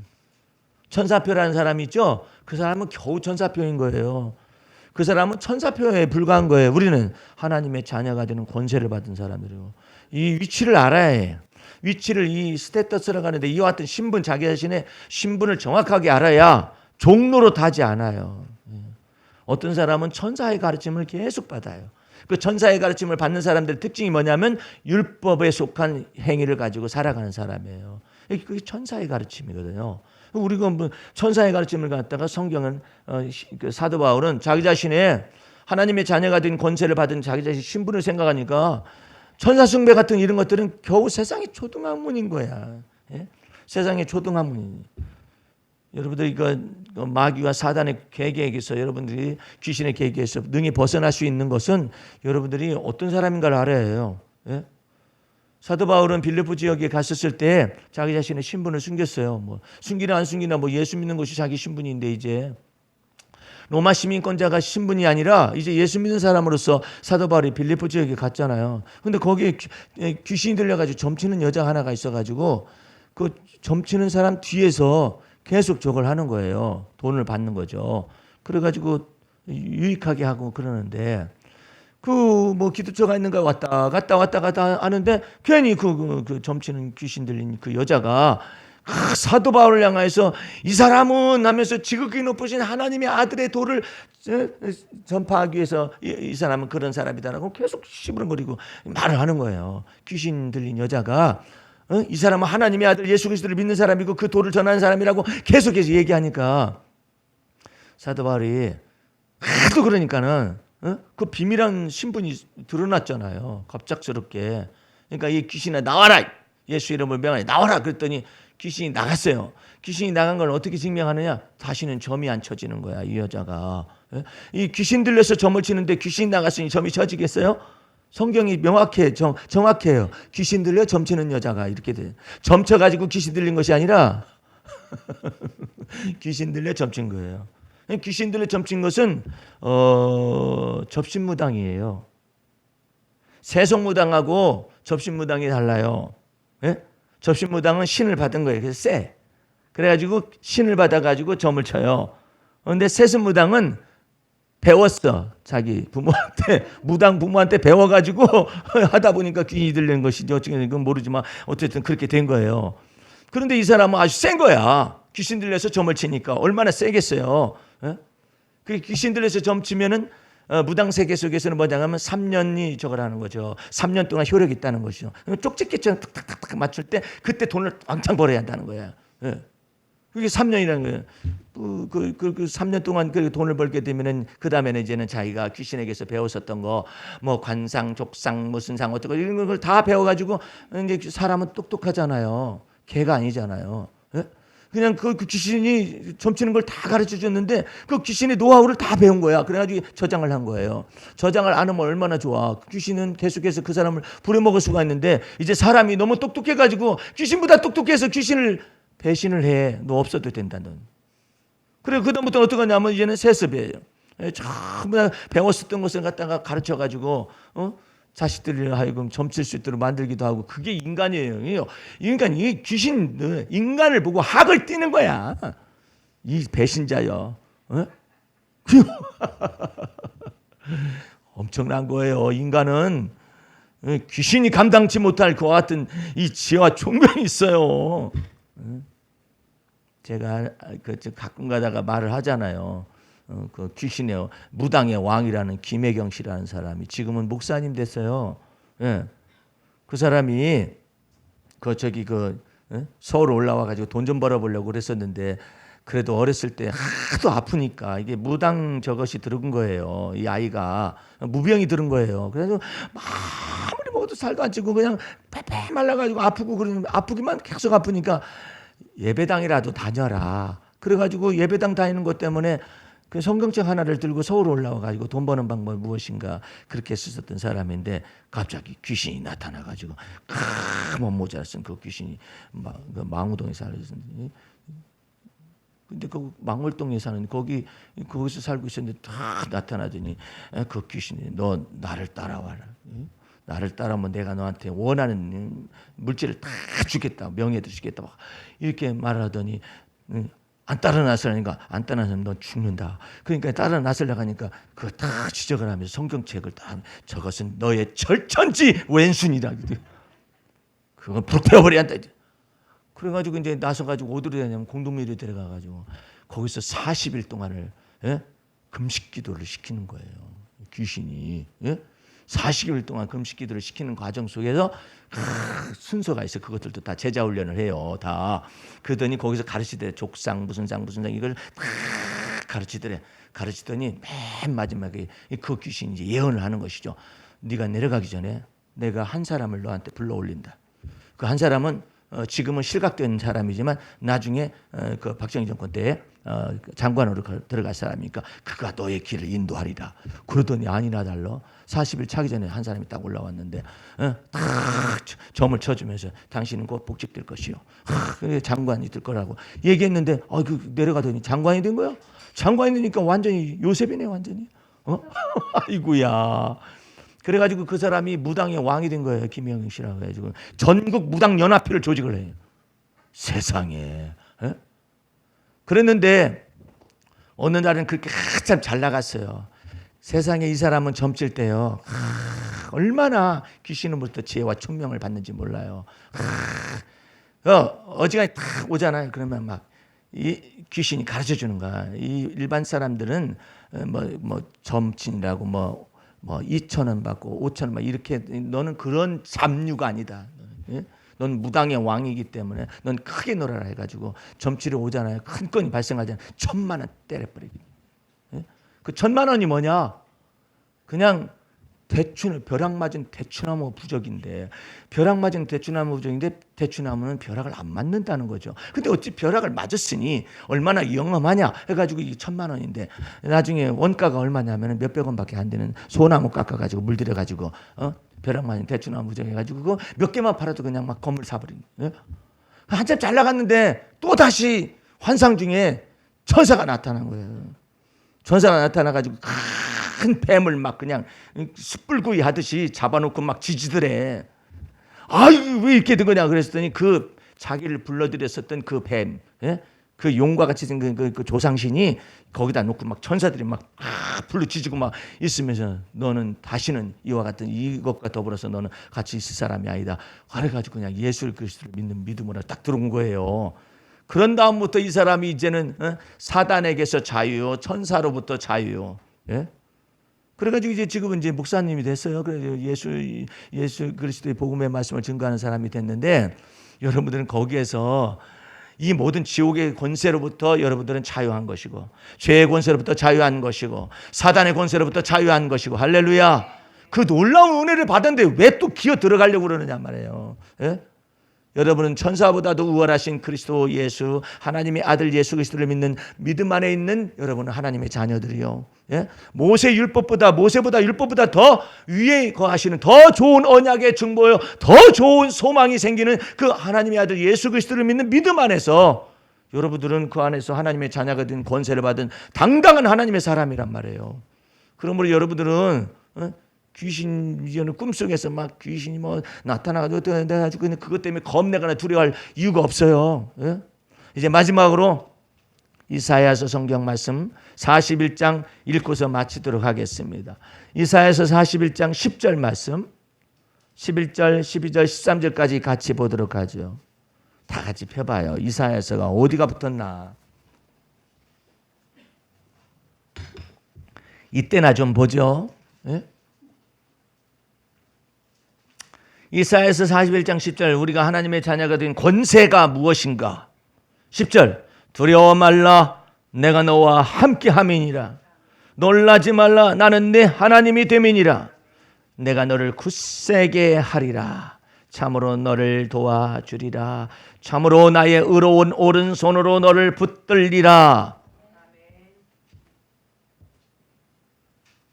A: 천사표라는 사람이 있죠. 그 사람은 겨우 천사표인 거예요. 그 사람은 천사표에 불과한 거예요. 우리는 하나님의 자녀가 되는 권세를 받은 사람들이고, 이 위치를 알아야 해요. 위치를, 이 스테터스라고 하는데 이와 같은 신분, 자기 자신의 신분을 정확하게 알아야 종로로 타지 않아요. 어떤 사람은 천사의 가르침을 계속 받아요. 그 천사의 가르침을 받는 사람들의 특징이 뭐냐면 율법에 속한 행위를 가지고 살아가는 사람이에요. 그게 천사의 가르침이거든요. 우리가 뭐 천사의 가르침을 갖다가 성경은 사도 바울은 자기 자신의 하나님의 자녀가 된 권세를 받은 자기 자신의 신분을 생각하니까 천사 숭배 같은 이런 것들은 겨우 세상의 초등학문인 거야. 예? 세상의 초등학문이니. 여러분들이 마귀와 사단의 계계에서, 여러분들이 귀신의 계계에서 능히 벗어날 수 있는 것은 여러분들이 어떤 사람인가를 알아야 해요. 예? 사도 바울은 빌립보 지역에 갔었을 때 자기 자신의 신분을 숨겼어요. 뭐 숨기나 안 숨기나 뭐 예수 믿는 것이 자기 신분인데, 이제 로마 시민권자가 신분이 아니라 이제 예수 믿는 사람으로서 사도 바울이 빌립보 지역에 갔잖아요. 근데 거기에 귀신이 들려가지고 점치는 여자 하나가 있어가지고 그 점치는 사람 뒤에서 계속 저걸 하는 거예요. 돈을 받는 거죠. 그래가지고 유익하게 하고 그러는데, 뭐 기도처가 있는가 왔다 갔다 하는데 괜히 그 점치는 귀신 들린 그 여자가 사도 바울을 향해서 이 사람은 하면서 지극히 높으신 하나님의 아들의 도를 전파하기 위해서 이 사람은 그런 사람이다라고 계속 시부렁거리고 말을 하는 거예요. 귀신 들린 여자가 이 사람은 하나님의 아들 예수 그리스도를 믿는 사람이고 그 도를 전하는 사람이라고 계속해서 얘기하니까 사도 바울이 하도 그러니까는 그 비밀한 신분이 드러났잖아요. 갑작스럽게. 그러니까 이 귀신아 나와라. 예수 이름을 명하니 나와라. 그랬더니 귀신이 나갔어요. 귀신이 나간 걸 어떻게 증명하느냐? 다시는 점이 안 쳐지는 거야. 이 여자가. 이 귀신 들려서 점을 치는데 귀신이 나갔으니 점이 쳐지겠어요? 성경이 명확해, 정확해요. 귀신 들려 점 치는 여자가 이렇게 돼. 점 쳐가지고 귀신 들린 것이 아니라 귀신 들려 점 친 거예요. 귀신 들려 점 친 것은 접신무당이에요. 세속무당하고 접신무당이 달라요. 예? 접신무당은 신을 받은 거예요. 그래서 쎄. 그래가지고 신을 받아가지고 점을 쳐요. 그런데 세습무당은 배웠어. 자기 부모한테, 무당 부모한테 배워가지고 하다 보니까 귀신이 들리는 것이지 어쩌면 그건 모르지만 어쨌든 그렇게 된 거예요. 그런데 이 사람은 아주 센 거야. 귀신 들려서 점을 치니까 얼마나 세겠어요. 그 귀신 들려서 점 치면은 무당 세계 속에서는 뭐냐면 3년이 저걸 하는 거죠. 3년 동안 효력이 있다는 것이죠. 쪽집게처럼 탁탁탁 맞출 때 그때 돈을 왕창 벌어야 한다는 거야. 그게 3년이라는 거예요. 그 3년 동안 그 돈을 벌게 되면은 그 다음에는 이제는 자기가 귀신에게서 배웠었던 거, 뭐 관상, 족상, 무슨 상 어떻게 이런 걸 다 배워가지고 이제 사람은 똑똑하잖아요. 개가 아니잖아요. 그냥 그 귀신이 점치는 걸 다 가르쳐 줬는데 그 귀신의 노하우를 다 배운 거야. 그래가지고 저장을 한 거예요. 저장을 안 하면 얼마나 좋아. 귀신은 계속해서 그 사람을 부려먹을 수가 있는데 이제 사람이 너무 똑똑해가지고 귀신보다 똑똑해서 귀신을 배신을 해. 너 없어도 된다 넌. 그래 그다음부터 어떻게 하냐면 이제는 세습이에요. 전부 다 배웠었던 것을 갖다가 가르쳐가지고 자식들을 하여금 점칠 수 있도록 만들기도 하고 그게 인간이에요. 인간이 귀신 인간을 보고 학을 띠는 거야. 이 배신자요. 엄청난 거예요. 인간은 귀신이 감당치 못할 것 같은 이 지혜와 총명이 있어요. 제가 가끔 가다가 말을 하잖아요. 그 귀신의 무당의 왕이라는 김혜경 씨라는 사람이 지금은 목사님 됐어요. 예. 그 사람이 서울 올라와 가지고 돈 좀 벌어보려고 그랬었는데 그래도 어렸을 때 하도 아프니까 이게 무당 저것이 들은 거예요. 이 아이가 무병이 들은 거예요. 그래서 아무리 먹어도 살도 안 찌고 그냥 패패 말라가지고 아프고 그러면 아프기만 계속 아프니까 예배당이라도 다녀라. 그래가지고 예배당 다니는 것 때문에 그 성경책 하나를 들고 서울 올라와가지고 돈 버는 방법이 무엇인가 그렇게 썼던 사람인데 갑자기 귀신이 나타나가지고 큰 모자를 쓴 그 귀신이 망우동에 살았는데 근데 그 망월동에 사는 거기서 살고 있었는데 다 나타나더니 그 귀신이 너 나를 따라와라. 나를 따라오면 내가 너한테 원하는 물질을 다 주겠다. 명예도 주겠다. 이렇게 말하더니 안 따라 나서라니까 안 따라 나서면 넌 죽는다. 그러니까 따라 나서려고 하니까 그거 다 지적을 하면서 성경책을 다 저것은 너의 절천지 왼순이다. 그건 불태워버려야 한다. 그래가지고 이제 나서가지고 어디로 다냐면 공동묘지에 들어가가지고 거기서 40일 동안을 금식기도를 시키는 거예요. 귀신이 40일 동안 금식기도를 시키는 과정 속에서 순서가 있어. 그것들도 다 제자 훈련을 해요. 다. 그러더니 거기서 가르치더래. 족상 무슨 상 이걸 다 가르치더니 맨 마지막에 그 귀신이 이제 예언을 하는 것이죠. 네가 내려가기 전에 내가 한 사람을 너한테 불러 올린다. 그 한 사람은 지금은 실각된 사람이지만 나중에 그 박정희 정권 때 장관으로 들어갈 사람이니까 그가 너의 길을 인도하리라. 그러더니 아니나 달라 40일 차기 전에 한 사람이 딱 올라왔는데 딱 점을 쳐주면서 당신은 곧 복직될 것이요. 장관이 될 거라고 얘기했는데 내려가더니 장관이 된 거야. 장관이 되니까 완전히 요셉이네 완전히. 아이고야. 그래가지고 그 사람이 무당의 왕이 된 거예요. 김영희 씨라고 해가지고 전국 무당 연합회를 조직을 해요. 세상에. 그랬는데 어느 날은 그렇게 한참 잘 나갔어요. 세상에 이 사람은 점칠 때요. 얼마나 귀신으로부터 지혜와 총명을 받는지 몰라요. 어지간히 탁 오잖아요. 그러면 막 이 귀신이 가르쳐 주는 거야. 이 일반 사람들은 점친이라고 2,000원 받고 5,000원 막 이렇게, 너는 그런 잡류가 아니다. 예? 넌 무당의 왕이기 때문에 넌 크게 놀아라 해가지고 점치러 오잖아요. 큰 건이 발생하잖아요. 1,000만 원 때려버리기. 예? 그 1,000만 원이 뭐냐? 그냥 벼락 맞은 대추나무 부적인데, 벼락 맞은 대추나무 부적인데 대추나무는 벼락을 안 맞는다는 거죠. 근데 어찌 벼락을 맞았으니 얼마나 영험하냐 해가지고 이게 1,000만 원인데 나중에 원가가 얼마냐면 몇백 원밖에 안 되는 소나무 깎아가지고 물들여가지고 벼락 맞은 대추나무 부적 해가지고 그거 몇 개만 팔아도 그냥 막 건물 사버린. 예? 한참 잘 나갔는데 또 다시 환상 중에 천사가 나타난 거예요. 천사가 나타나가지고 큰 뱀을 막 그냥 숯불구이 하듯이 잡아놓고 막 지지더래. 아유, 왜 이렇게 된 거냐 그랬더니 그 자기를 불러들였었던 그 뱀, 예? 그 용과 같이 생긴 그 조상신이 거기다 놓고 막 천사들이 막 불로 지지고 막 있으면서 너는 다시는 이와 같은 이것과 더불어서 너는 같이 있을 사람이 아니다. 그래가지고 그냥 예수 그리스도를 믿는 믿음으로 딱 들어온 거예요. 그런 다음부터 이 사람이 이제는 사단에게서 자유요, 천사로부터 자유요. 예? 그래가지고 이제 지금은 이제 목사님이 됐어요. 그래서 예수 그리스도의 복음의 말씀을 증거하는 사람이 됐는데, 여러분들은 거기에서 이 모든 지옥의 권세로부터 여러분들은 자유한 것이고, 죄의 권세로부터 자유한 것이고, 사단의 권세로부터 자유한 것이고, 할렐루야. 그 놀라운 은혜를 받았는데 왜 또 기어 들어가려고 그러느냐 말이에요. 예? 여러분은 천사보다도 우월하신 그리스도 예수, 하나님의 아들 예수 그리스도를 믿는 믿음 안에 있는 여러분은 하나님의 자녀들이요. 예? 모세보다 율법보다 더 위에 거하시는 더 좋은 언약의 중보요, 더 좋은 소망이 생기는 그 하나님의 아들 예수 그리스도를 믿는 믿음 안에서 여러분들은 그 안에서 하나님의 자녀가 된 권세를 받은 당당한 하나님의 사람이란 말이에요. 그러므로 여러분들은 귀신 이제는 꿈속에서 막 귀신이 나타나가지고 해가지고 그것 때문에 겁내거나 두려워할 이유가 없어요. 예? 이제 마지막으로 이사야서 성경 말씀 41장 읽고서 마치도록 하겠습니다. 이사야서 41장 10절 말씀, 11절, 12절, 13절까지 같이 보도록 하죠. 다 같이 펴봐요. 이사야서가 어디가 붙었나? 이때나 좀 보죠. 예? 이사야서 41장 10절, 우리가 하나님의 자녀가 된 권세가 무엇인가? 10절, 두려워 말라, 내가 너와 함께 함이니라. 놀라지 말라, 나는 네 하나님이 됨이니라. 내가 너를 굳세게 하리라. 참으로 너를 도와주리라. 참으로 나의 의로운 오른손으로 너를 붙들리라.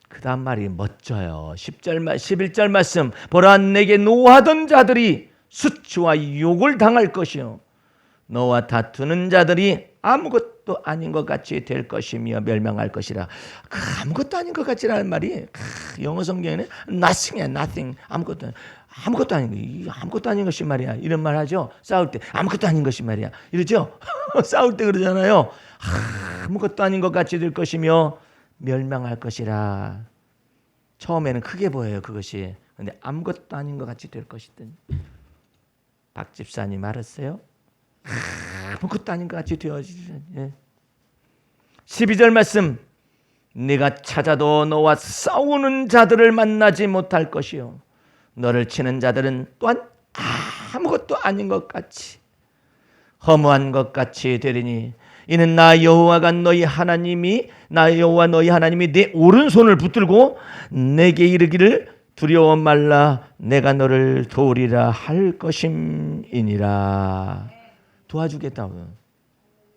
A: 그 다음 말이 멋져요. 11절 말씀, 보라 내게 노하던 자들이 수치와 욕을 당할 것이요, 너와 다투는 자들이 아무것도 아닌 것 같이 될 것이며 멸망할 것이라. 그 아무것도 아닌 것 같지라는 말이 영어 성경에는 nothing이야, nothing. 아무것도 아닌 거, 아무것도 아닌 것이 말이야. 이런 말 하죠. 싸울 때 아무것도 아닌 것이 말이야. 이러죠. 싸울 때 그러잖아요. 아무것도 아닌 것 같이 될 것이며 멸망할 것이라. 처음에는 크게 보여요, 그것이. 근데 아무것도 아닌 것 같이 될 것이든. 박 집사님 알았어요? 아무것도 아닌 것 같이 되어지지. 예. 12절 말씀, 네가 찾아도 너와 싸우는 자들을 만나지 못할 것이요, 너를 치는 자들은 또한 아무것도 아닌 것 같이, 허무한 것 같이 되리니 이는 나 여호와가 너희 하나님이, 나 여호와 너희 하나님이 네 오른손을 붙들고 내게 이르기를 두려워 말라, 내가 너를 도우리라 할 것임이니라. 도와주겠다고.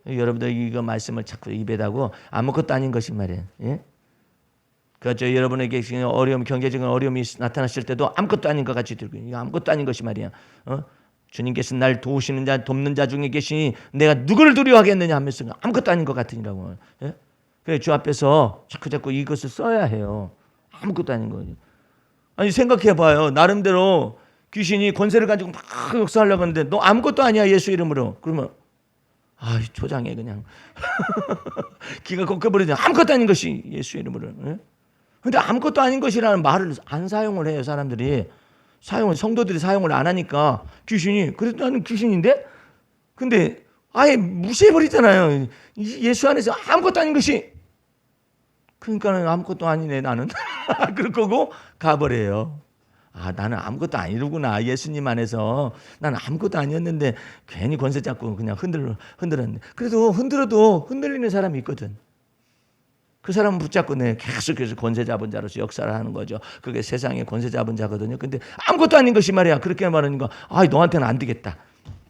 A: 여러분들 이거 말씀을 자꾸 입에 다고 아무것도 아닌 것이 말이에요. 예? 그렇죠. 여러분에게 어려움, 경제적인 어려움이 나타났을 때도 아무것도 아닌 것 같이 들고, 이거 아무것도 아닌 것이 말이야. 주님께서 날 도우시는 자, 돕는 자 중에 계시니 내가 누구를 두려워하겠느냐 하면서 아무것도 아닌 것 같으니라고. 예? 그래, 주 앞에서 자꾸 이것을 써야 해요. 아무것도 아닌 거죠. 아니, 생각해봐요. 나름대로 귀신이 권세를 가지고 막 역사하려고 하는데 너 아무것도 아니야, 예수 이름으로. 그러면 초장해 그냥. 기가 꺾여버리죠. 아무것도 아닌 것이 예수 이름으로. 예? 근데 아무것도 아닌 것이라는 말을 안 사용을 해요, 사람들이. 성도들이 사용을 안 하니까 귀신이, 그래도 나는 귀신인데? 근데 아예 무시해버리잖아요. 예수 안에서 아무것도 아닌 것이. 그러니까는 아무것도 아니네 나는. 그럴 거고 가버려요. 아, 나는 아무것도 아니로구나. 예수님 안에서 나는 아무것도 아니었는데 괜히 권세 잡고 그냥 흔들었네. 그래도 흔들어도 흔들리는 사람이 있거든. 그 사람은 붙잡고 계속해서 권세 잡은 자로서 역사를 하는 거죠. 그게 세상의 권세 잡은 자거든요. 근데 아무것도 아닌 것이 말이야. 그렇게 말하니까 너한테는 안 되겠다.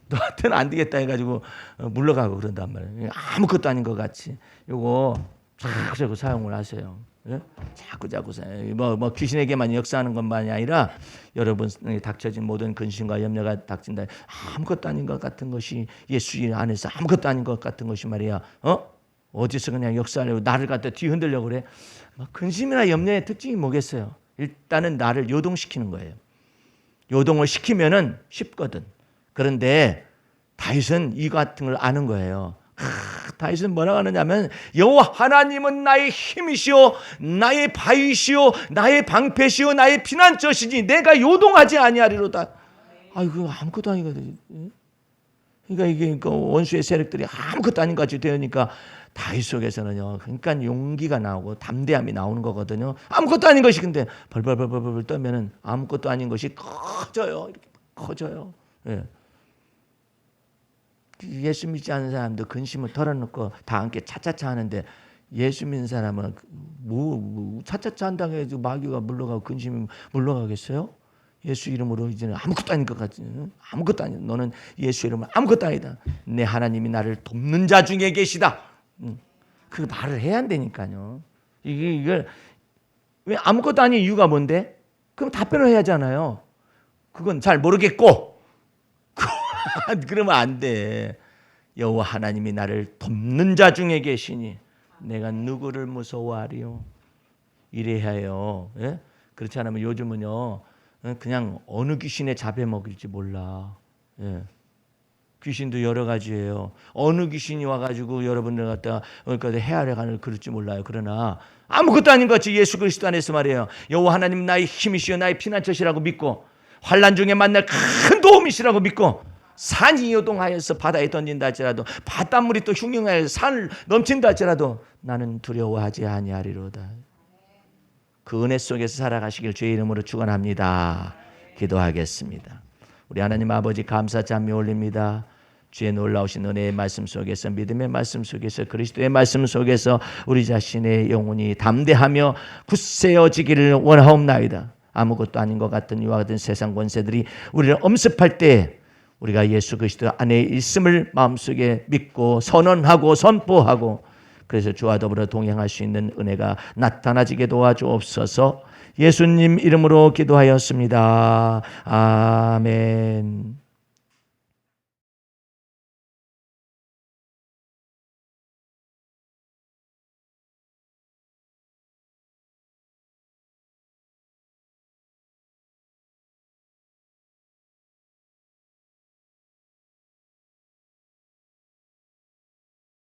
A: 너한테는 안 되겠다 해가지고 물러가고 그런단 말이에요. 아무것도 아닌 것 같이. 요거 자꾸 사용을 하세요. 예? 자꾸 뭐 귀신에게만 역사하는 것만이 아니라 여러분이 닥쳐진 모든 근심과 염려가 닥친다. 아무것도 아닌 것 같은 것이 예수 안에서 아무것도 아닌 것 같은 것이 말이야. 어디서 그냥 역사하려고 나를 갖다 뒤흔들려고 그래. 근심이나 염려의 특징이 뭐겠어요? 일단은 나를 요동시키는 거예요. 요동을 시키면은 쉽거든. 그런데 다윗은 이 같은 걸 아는 거예요. 다윗은 뭐라고 하느냐면 여호와 하나님은 나의 힘이시오 나의 바위시오 나의 방패시오 나의 피난처시니 내가 요동하지 아니하리로다. 아이고 아무것도 아니거든. 그러니까 이게 원수의 세력들이 아무것도 아닌 것 같이 되니까 다윗 속에서는요. 그러니까 용기가 나오고 담대함이 나오는 거거든요. 아무것도 아닌 것이 근데 벌벌 떨면은 아무것도 아닌 것이 커져요. 이렇게 커져요. 예. 예수 믿지 않는 사람도 근심을 털어놓고 다 함께 차차차 하는데 예수 믿는 사람은 차차차 한다고 해도 마귀가 물러가고 근심이 물러가겠어요? 예수 이름으로 이제는 아무것도 아닌 것 같지. 아무것도 아니다. 너는 예수 이름으로 아무것도 아니다. 내 하나님이 나를 돕는 자 중에 계시다. 그 말을 해야 한다니까요. 이걸 왜 아무것도 아닌 이유가 뭔데? 그럼 답변을 해야 하잖아요. 그건 잘 모르겠고 그러면 안 돼. 여호와 하나님이 나를 돕는 자 중에 계시니 내가 누구를 무서워하리요? 이래야 해요. 예? 그렇지 않으면 요즘은요 그냥 어느 귀신에 잡혀먹일지 몰라. 예. 귀신도 여러 가지예요. 어느 귀신이 와가지고 여러분들 갖다 헤아려 가는 그럴지 몰라요. 그러나 아무것도 아닌 것 같이 예수 그리스도 안에서 말이에요. 여호와 하나님 나의 힘이시여 나의 피난처시라고 믿고 환난 중에 만날 큰 도움이시라고 믿고 산이 요동하여서 바다에 던진다 할지라도 바닷물이 또 흉흉하여서 산을 넘친다 할지라도 나는 두려워하지 아니하리로다. 그 은혜 속에서 살아가시길 주의 이름으로 축원합니다. 기도하겠습니다. 우리 하나님 아버지 감사 찬미 올립니다. 주의 놀라우신 은혜의 말씀 속에서 믿음의 말씀 속에서 그리스도의 말씀 속에서 우리 자신의 영혼이 담대하며 굳세어지기를 원하옵나이다. 아무것도 아닌 것 같은 이와 같은 세상 권세들이 우리를 엄습할 때 우리가 예수 그리스도 안에 있음을 마음속에 믿고 선언하고 선포하고 그래서 주와 더불어 동행할 수 있는 은혜가 나타나지게 도와주옵소서. 예수님 이름으로 기도하였습니다. 아멘.